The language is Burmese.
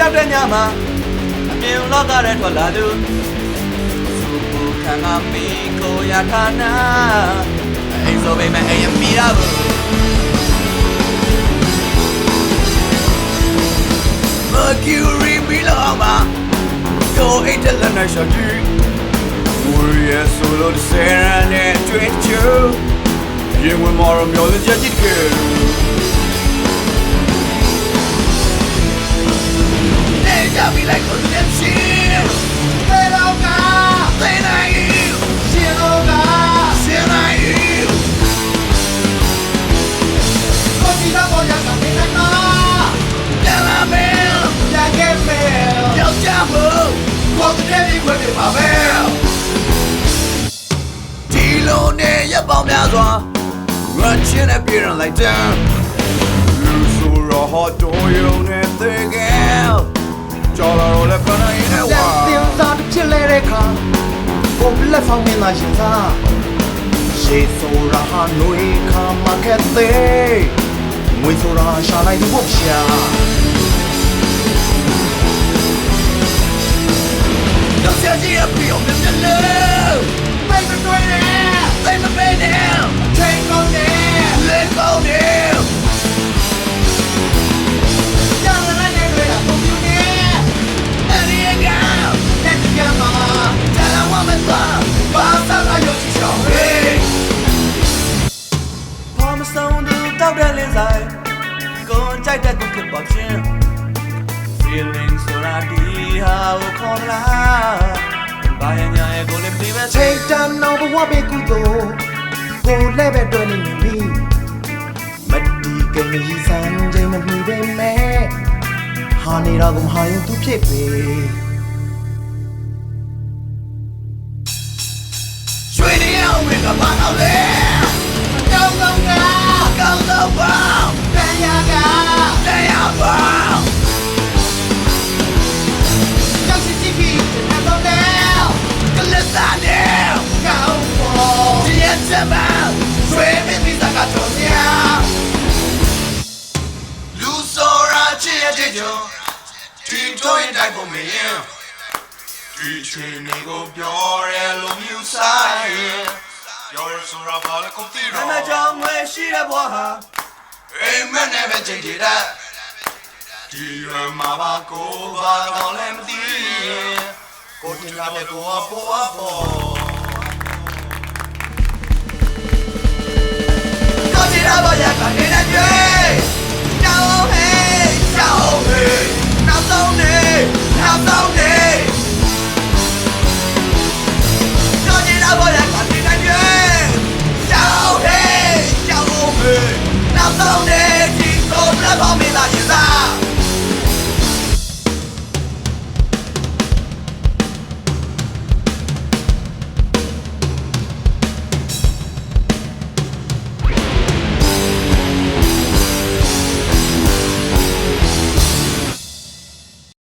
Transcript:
ရောက်တဲ့ညမှာအမြင်လောကထဲထွက်လာသူစူပူခံကမီကိုရထားနာအိမ်ဆိုပေမဲ့အိမ်မီရဘူး Mercury မီလောမှာကိုအိတ်တဲ့လက်နဲ့ရှော့ကြည့်ဝီရဲ့ဆိုလို့ဆယ်ရတဲ့တွေ့ချူရင်ဝင်မော်မျိုးလေးချက်ကြည့်ခဲ့Ja, wie leicht und dem Schiff. Seloga, Senail, Seloga, Senail. Cosita voy a caminar. Ya la veo, ya que veo. Yo llamo, cuando te digo que va a ver. Tilo ne ya bao mea zua, run chin a beer like down. You saw a hot door, you ne think out. ကြော်လာတော့လည်းခဏရင်းနဲ့ဝါတင်စားတစ်ဖြစ်လဲတဲ့ခါကိုလက်ဆောင်မင်းသားရှင်စားရှေးဆိုတာဟာနှွေခါမခက်သေးငွေဆိုတာရှာလိုက်သူဖို့ရှာတော့ဆက်ကြည့်အပြောင်းမြင်လို့သိမတွေ့နဲ့သိမပေးနဲ့ချိန်ကုန်နဲ့လက်ကုန်နဲ့တောက်တဲ့လင်းဆိုင်ကိုကြိုက်တဲ့သူဖြစ်ပေါ်ခြင်း feeling ဆိုတာဒီဟာကိုခေါ်လာဘာရညာရဲ့ကိုလည်းပြီးပဲချိန်တန်တော့ဘဝပဲကုသိုလ်ကိုလည်းပဲတွေ့နေပြီမတီးကနေရစမ်းချိန်မပြီးပဲမဲ့ဟာနေတော့ကမဟာရင်သူဖြစ်ပြီရွှေနေအောင်ဝင်ကဘာလို့လဲကောင်းကောင်းကကောင်းတော့ပါတရားပါကြောက်စီတီဗီနဲ့တော့လဲကလစ်သားနဲ့ကောင်းဖို့ဒီရက်စမဆွေးမင်းပြီးစကားတော်များလူစောရာချစ်ရဲ့ကြုံဒီတော့ရင်တိုက်ဖို့မရင်ဒီချိန်နေကိုပြောရဲလို့မြူဆိုင်ပြောရဆိုတော့ဘာလဲကုန်တီတော့အကြောင်းမဲ့ရှိတဲ့ဘွားဟာအိမ်မက်နဲ့ပဲချိန်တည်တဲ့ဒီရမှာပါကိုဘာကောင်းလဲမသိကိုတင်လာတဲ့ကိုအပေါ်ကိုကြည့်ရပါရကနေ